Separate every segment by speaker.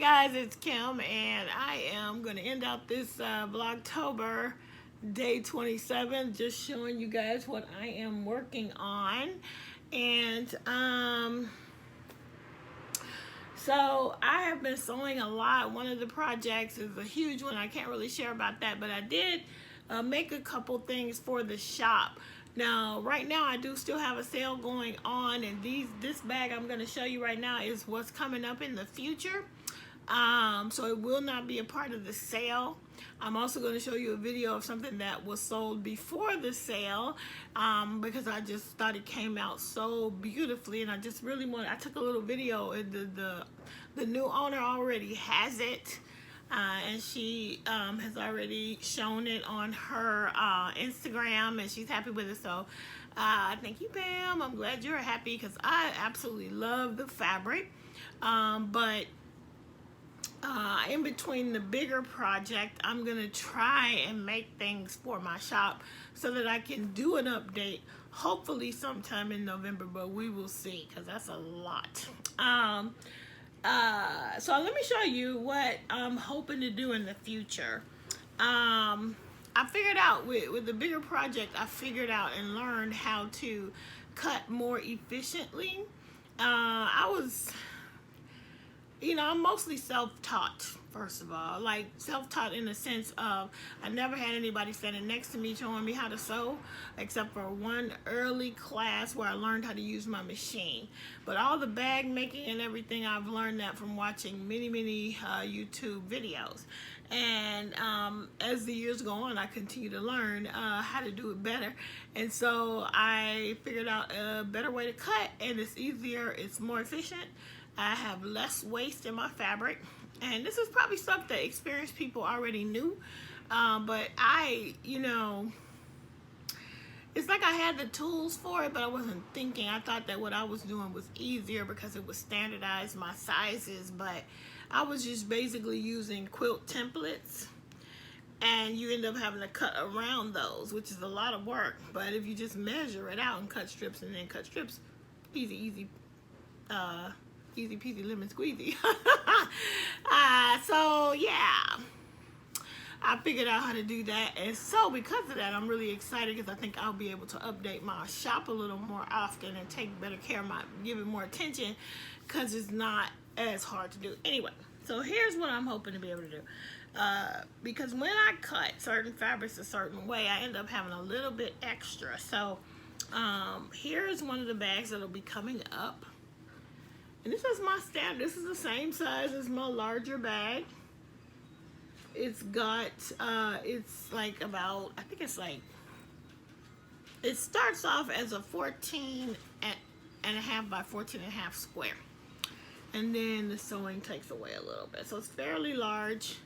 Speaker 1: guys, it's Kim, and I am going to end out this Vlogtober day 27, just showing you guys what I am working on. And so I have been sewing a lot. One of the projects is a huge one. I can't really share about that, but I did make a couple things for the shop. Now, right now, I do still have a sale going on, and this bag I'm going to show you right now is what's coming up in the future. So it will not be a part of the sale. I'm also going to show you a video of something that was sold before the sale, because I just thought it came out so beautifully, and I just really I took a little video, and the new owner already has it. And she has already shown it on her Instagram, and she's happy with it. So thank you, Pam. I'm glad you're happy, because I absolutely love the fabric. But in between the bigger project, I'm going to try and make things for my shop so that I can do an update, hopefully sometime in November, but we will see, because that's a lot. So let me show you what I'm hoping to do in the future. I figured out with the bigger project, I figured out and learned how to cut more efficiently. I'm mostly self-taught, first of all. Like, self-taught in the sense of I never had anybody standing next to me showing me how to sew, except for one early class where I learned how to use my machine. But all the bag making and everything, I've learned that from watching many YouTube videos. And as the years go on, I continue to learn how to do it better. And so I figured out a better way to cut, and it's easier, it's more efficient. I have less waste in my fabric, and this is probably stuff that experienced people already knew, but it's like I had the tools for it, but I wasn't thinking. I thought that what I was doing was easier because it was standardized my sizes, but I was just basically using quilt templates, and you end up having to cut around those, which is a lot of work. But if you just measure it out and cut strips and then cut strips, easy peasy lemon squeezy. So yeah, I figured out how to do that, and so because of that, I'm really excited, because I think I'll be able to update my shop a little more often and take better care of give it more attention, because it's not as hard to do. Anyway, so here's what I'm hoping to be able to do. Because when I cut certain fabrics a certain way, I end up having a little bit extra. So here's one of the bags that'll be coming up. And this is my standard. This is the same size as my larger bag. It's got, it's like about, I think it's like, it starts off as a 14 and a half by 14 and a half square. And then the sewing takes away a little bit. So it's fairly large.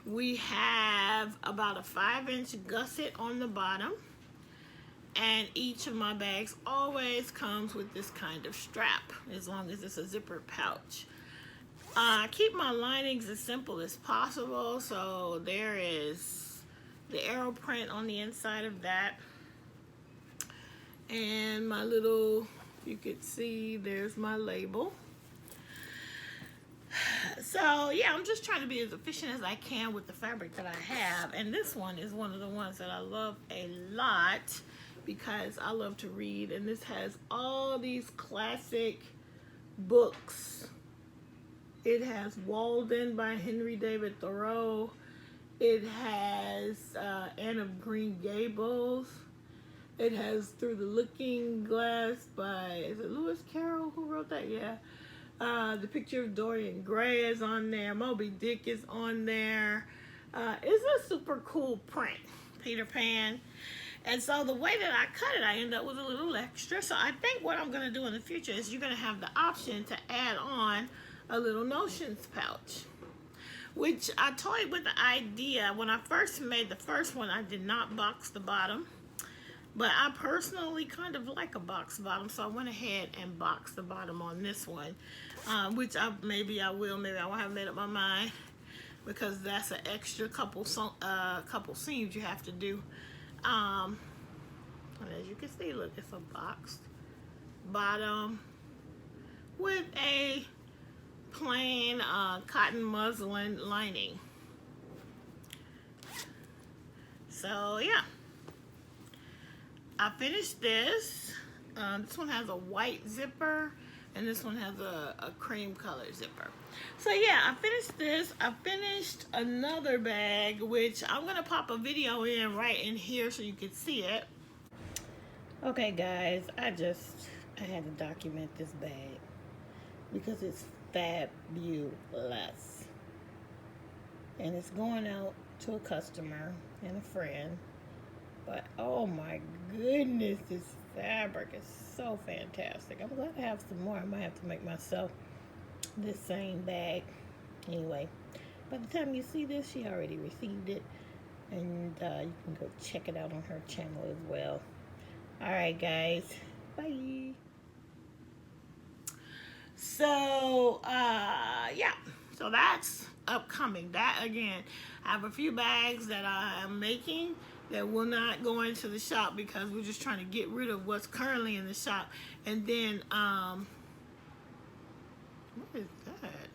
Speaker 1: We have about a 5-inch gusset on the bottom. And each of my bags always comes with this kind of strap, as long as it's a zipper pouch. I keep my linings as simple as possible, so there is the arrow print on the inside of that. And my little, you could see, there's my label. So yeah, I'm just trying to be as efficient as I can with the fabric that I have. And this one is one of the ones that I love a lot, because I love to read, and this has all these classic books. It has Walden by Henry David Thoreau. It has Anne of Green Gables. It has Through the Looking Glass by, is it Lewis Carroll who wrote that? Yeah. The Picture of Dorian Gray is on there. Moby Dick is on there. It's a super cool print, Peter Pan. And so the way that I cut it, I end up with a little extra. So I think what I'm going to do in the future is you're going to have the option to add on a little notions pouch, which I toyed with the idea. When I first made the first one, I did not box the bottom, but I personally kind of like a box bottom, so I went ahead and boxed the bottom on this one, which maybe I will, maybe I won't have made up my mind, because that's an extra couple seams you have to do. And as you can see, look, it's a boxed bottom with a plain cotton muslin lining. So yeah, I finished this. This one has a white zipper, and this one has a cream color zipper. So yeah, I finished this. I finished another bag, which I'm gonna pop a video in right in here so you can see it. Okay guys, I had to document this bag because it's fabulous. And it's going out to a customer and a friend. But oh my goodness, this fabric is so fantastic. I'm glad to have some more. I might have to make myself this same bag. Anyway, by the time you see this, she already received it. And you can go check it out on her channel as well. Alright guys, bye. So, yeah. So that's upcoming. That, again, I have a few bags that I am making that will not go into the shop because we're just trying to get rid of what's currently in the shop. And then, what is that?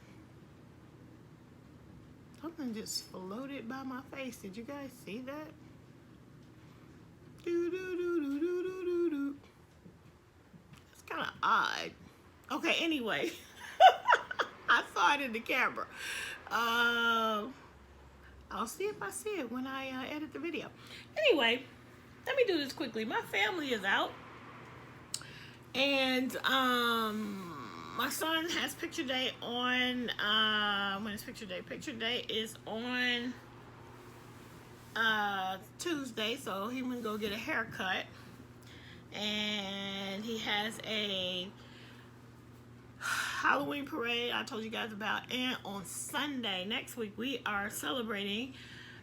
Speaker 1: Something just floated by my face. Did you guys see that? It's kind of odd. Okay, anyway. I saw it in the camera. I'll see if I see it when I edit the video. Anyway, let me do this quickly. My family is out. And my son has picture day on, when is picture day? Picture day is on Tuesday, so he went to go get a haircut. And he has a Halloween parade I told you guys about, and on Sunday next week we are celebrating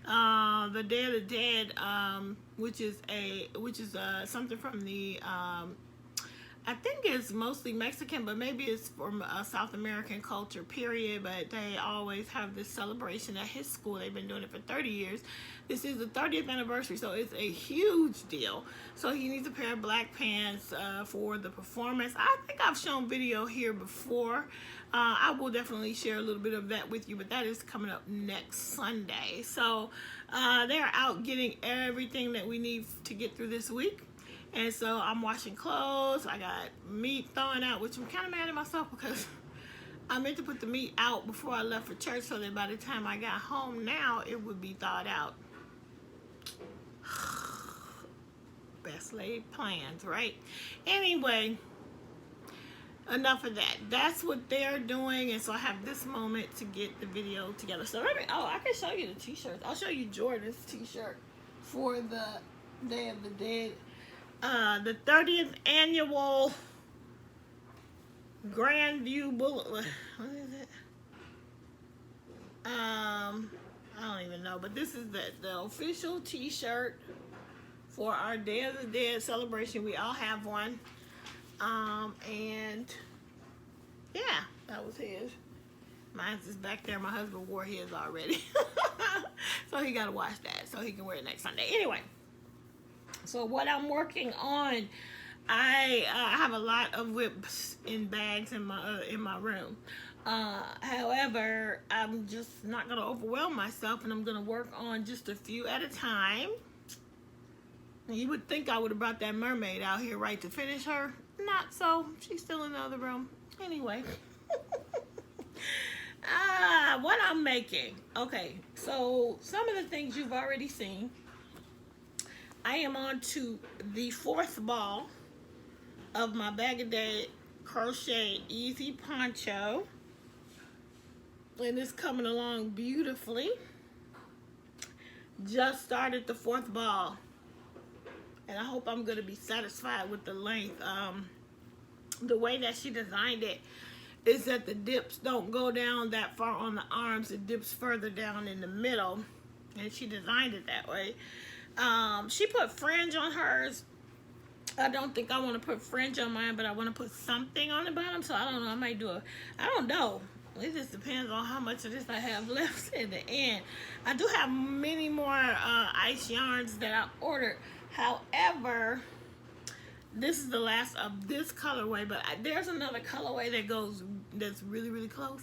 Speaker 1: the Day of the Dead, which is something from the I think it's mostly Mexican, but maybe it's from a South American culture, period. But they always have this celebration at his school. They've been doing it for 30 years. This is the 30th anniversary, so it's a huge deal. So he needs a pair of black pants for the performance. I think I've shown video here before. I will definitely share a little bit of that with you, but that is coming up next Sunday. So they're out getting everything that we need to get through this week. And so I'm washing clothes. I got meat thawing out, which I'm kind of mad at myself because I meant to put the meat out before I left for church so that by the time I got home now, it would be thawed out. Best laid plans, right? Anyway, enough of that. That's what they're doing, and so I have this moment to get the video together. So let me, I can show you the t-shirts. I'll show you Jordan's t-shirt for the Day of the Dead. The 30th annual Grandview Boulevard. What is it? I don't even know, but this is the official t-shirt for our Day of the Dead celebration. We all have one. And yeah, that was his. Mine's is back there. My husband wore his already. So he gotta wash that so he can wear it next Sunday. Anyway. So what I'm working on, I have a lot of whips in bags in my room. However, I'm just not gonna overwhelm myself, and I'm gonna work on just a few at a time. And you would think I would have brought that mermaid out here right to finish her. Not so. She's still in the other room. Anyway. What I'm making. Okay, so some of the things you've already seen. I am on to the 4th ball of my Bag of Day Crochet Easy Poncho. And it's coming along beautifully. Just started the 4th ball. And I hope I'm going to be satisfied with the length. The way that she designed it is that the dips don't go down that far on the arms. It dips further down in the middle. And she designed it that way. She put fringe on hers. I don't think I want to put fringe on mine, but I want to put something on the bottom. So I don't know. I might do I don't know. It just depends on how much of this I have left in the end. I do have many more ice yarns that I ordered. However, this is the last of this colorway, but there's another colorway that's really, really close.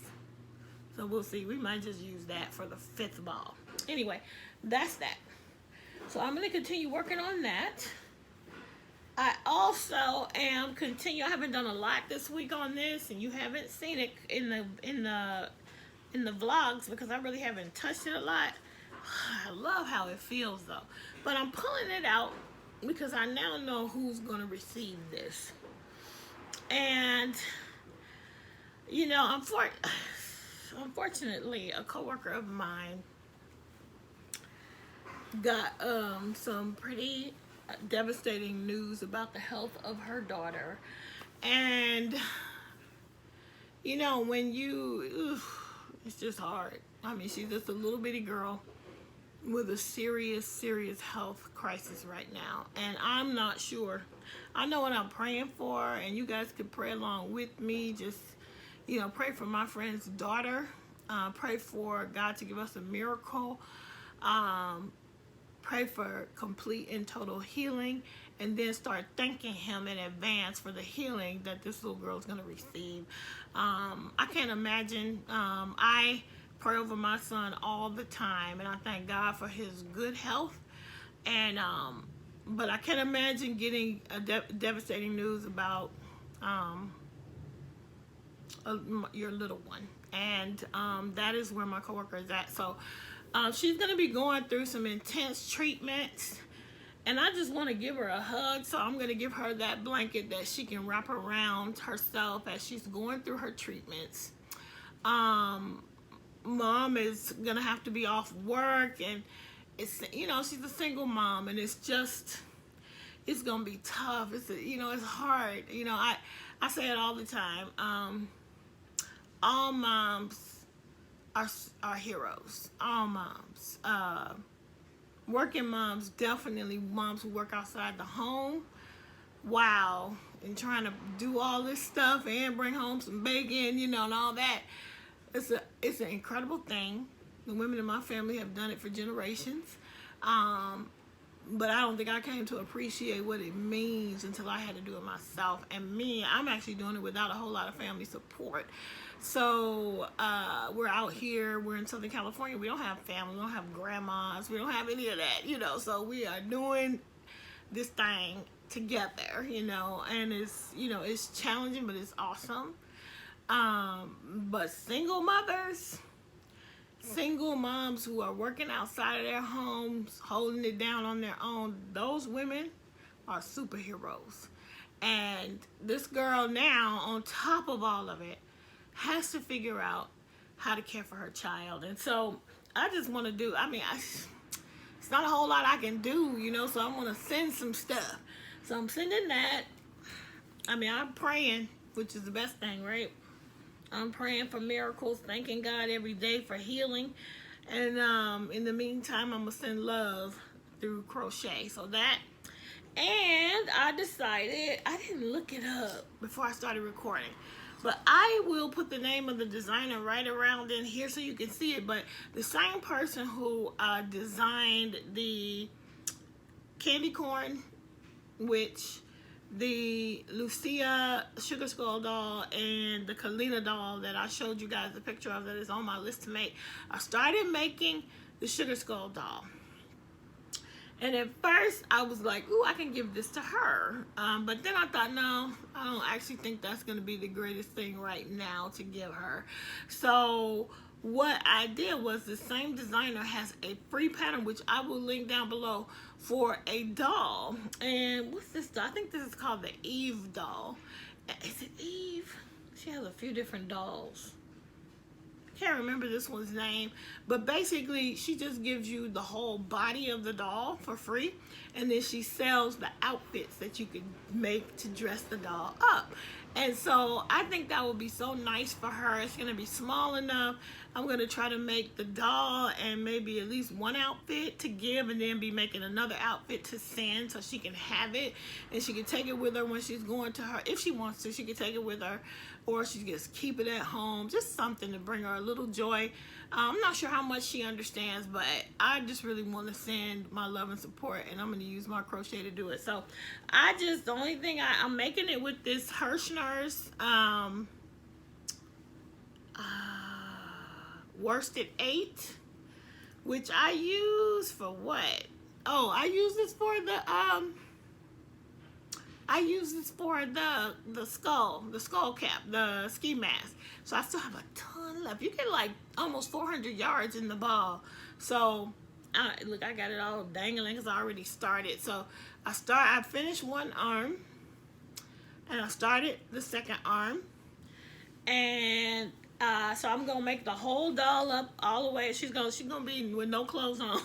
Speaker 1: So we'll see. We might just use that for the 5th ball. Anyway, that's that. So I'm going to continue working on that. I also am I haven't done a lot this week on this, and you haven't seen it in the vlogs because I really haven't touched it a lot. I love how it feels though. But I'm pulling it out because I now know who's going to receive this. And you know, unfortunately, a coworker of mine got some pretty devastating news about the health of her daughter. And you know, when it's just hard. I mean, she's just a little bitty girl with a serious health crisis right now, and I'm not sure. I know what I'm praying for, and you guys could pray along with me. Just, you know, pray for my friend's daughter. Pray for God to give us a miracle. Pray for complete and total healing, and then start thanking him in advance for the healing that this little girl is going to receive. I can't imagine. I pray over my son all the time, and I thank God for his good health. And but I can't imagine getting a devastating news about your little one. And that is where my coworker is at. So she's going to be going through some intense treatments, and I just want to give her a hug. So I'm going to give her that blanket that she can wrap around herself as she's going through her treatments. Mom is going to have to be off work, and it's, you know, she's a single mom, and it's going to be tough. You know, it's hard. You know, I say it all the time. All moms are heroes. All moms. Working moms, definitely moms who work outside the home. Wow. And trying to do all this stuff and bring home some bacon, you know, and all that. It's an incredible thing. The women in my family have done it for generations. But I don't think I came to appreciate what it means until I had to do it myself. And I'm actually doing it without a whole lot of family support. So we're out here, we're in Southern California, we don't have family, we don't have grandmas, we don't have any of that, you know, so we are doing this thing together, you know, and it's, you know, it's challenging, but it's awesome. But single mothers, single moms who are working outside of their homes, holding it down on their own, those women are superheroes. And this girl now, on top of all of it, has to figure out how to care for her child. And so I just want to do, I mean, it's not a whole lot I can do, you know, so I want to send some stuff. So I'm sending that. I mean, I'm praying, which is the best thing, right? I'm praying for miracles, thanking God every day for healing. And in the meantime, I'm going to send love through crochet. So that. And I decided, I didn't look it up before I started recording, but I will put the name of the designer right around in here so you can see it. But the same person who designed the candy corn, which the Lucia Sugar Skull doll and the Kalina doll that I showed you guys the picture of that is on my list to make, I started making the Sugar Skull doll. And at first I was like, ooh, I can give this to her. But then I thought, no, I don't actually think that's going to be the greatest thing right now to give her. So what I did was the same designer has a free pattern, which I will link down below, for a doll. And what's this doll? I think this is called the Eve doll. Is it Eve? She has a few different dolls. Can't remember this one's name, but basically she just gives you the whole body of the doll for free, and then she sells the outfits that you can make to dress the doll up. And so I think that would be so nice for her. It's going to be small enough. I'm going to try to make the doll and maybe at least one outfit to give, and then be making another outfit to send so she can have it, and she can take it with her when she's going to her, if she wants to, she can take it with her, or she can just keep it at home, just something to bring her a little joy. I'm not sure how much she understands, but I just really want to send my love and support, and I'm going to use my crochet to do it. So the only thing I'm making it with this Hirschner's worsted 8, which I use for what? Oh, I use this for the skull cap, the ski mask. So I still have a ton left. You get like almost 400 yards in the ball. So look, I got it all dangling because I already started. So I finished one arm, and I started the second arm, and so I'm gonna make the whole doll up all the way. She's gonna be with no clothes on,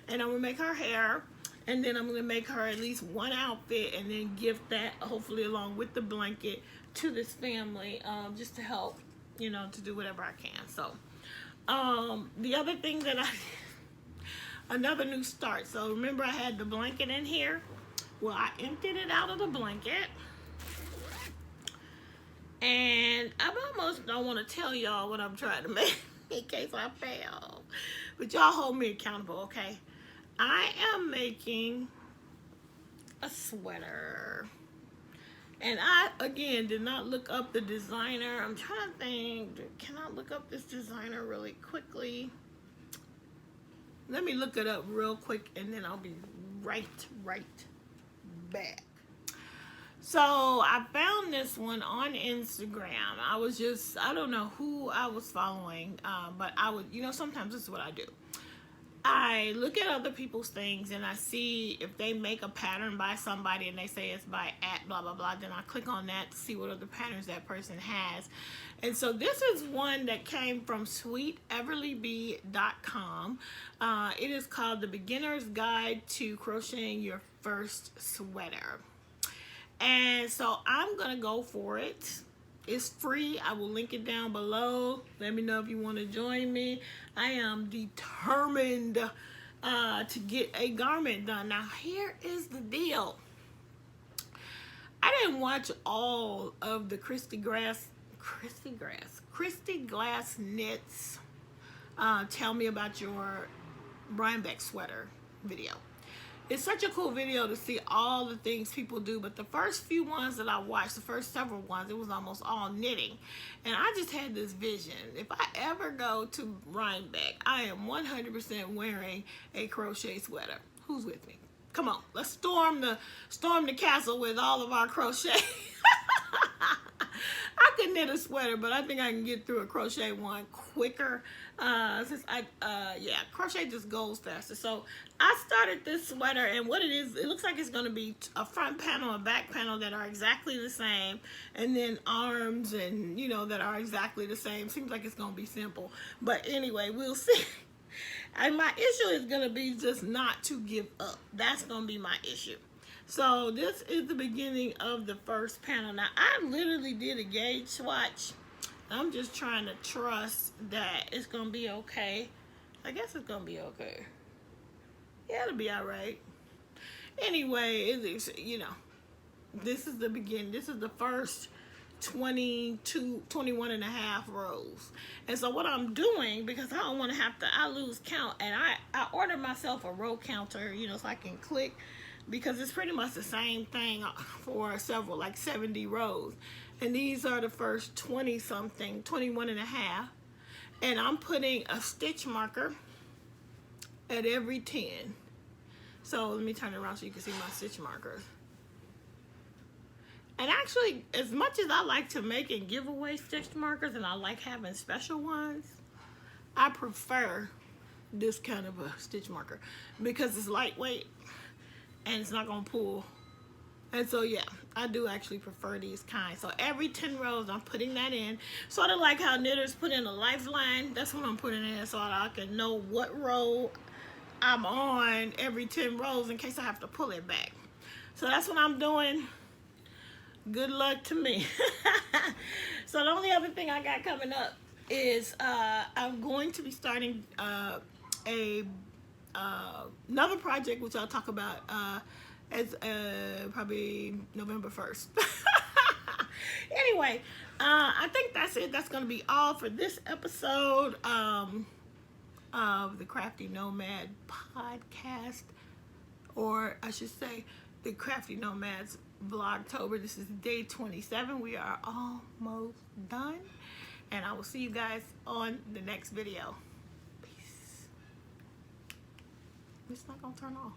Speaker 1: and I'm gonna make her hair, and then I'm gonna make her at least one outfit, and then gift that, hopefully along with the blanket, to this family, just to help, you know, to do whatever I can. So the other thing that another new start. So remember, I had the blanket in here. Well, I emptied it out of the blanket. And I almost don't want to tell y'all what I'm trying to make in case I fail. But y'all hold me accountable, okay? I am making a sweater. And I, again, did not look up the designer. I'm trying to think, can I look up this designer really quickly? Let me look it up real quick, and then I'll be right back. So I found this one on Instagram. I don't know who I was following, but I would, you know, sometimes this is what I do. I look at other people's things, and I see if they make a pattern by somebody and they say it's by at blah blah blah, then I click on that to see what other patterns that person has. And so this is one that came from sweeteverlybee.com. It is called The Beginner's Guide to Crocheting Your First Sweater. And so I'm gonna go for it. It's free. I will link it down below. Let me know if you want to join me. I am determined to get a garment done. Now here is the deal. I didn't watch all of the Christy Glass Knits Tell Me About Your Rhinebeck Sweater video. It's such a cool video to see all the things people do, but the first few ones that I watched, the first several ones, it was almost all knitting. And I just had this vision. If I ever go to Rhinebeck, I am 100% wearing a crochet sweater. Who's with me? Come on, let's storm the castle with all of our crochet. I could knit a sweater, but I think I can get through a crochet one quicker. Since crochet just goes faster. So I started this sweater, and what it is, it looks like it's going to be a front panel and back panel that are exactly the same, and then arms and, you know, that are exactly the same. Seems like it's going to be simple, but anyway, we'll see. And my issue is going to be just not to give up. That's going to be my issue. So this is the beginning of the first panel. Now I literally did a gauge swatch. I'm just trying to trust that it's gonna be okay. I guess it's gonna be okay. Yeah, it'll be all right. Anyway, it's, you know, this is the beginning. This is the first 21 and a half rows. And so what I'm doing, because I don't want to I lose count, and I ordered myself a row counter, you know, so I can click, because it's pretty much the same thing for several, like 70 rows. And these are the first 20-something, 21 and a half. And I'm putting a stitch marker at every 10. So let me turn it around so you can see my stitch markers. And actually, as much as I like to make and give away stitch markers, and I like having special ones, I prefer this kind of a stitch marker because it's lightweight and it's not gonna pull. And so yeah, I do actually prefer these kinds. So every 10 rows I'm putting that in, sort of like how knitters put in a lifeline. That's what I'm putting in, so I can know what row I'm on every 10 rows in case I have to pull it back. So that's what I'm doing. Good luck to me. So the only other thing I got coming up is I'm going to be starting another project, which I'll talk about as probably November 1st. Anyway, I think that's it. That's going to be all for this episode of the Crafty Nomad podcast, or I should say the Crafty Nomads Vlogtober. This is day 27. We are almost done. And I will see you guys on the next video. Peace. It's not gonna turn off.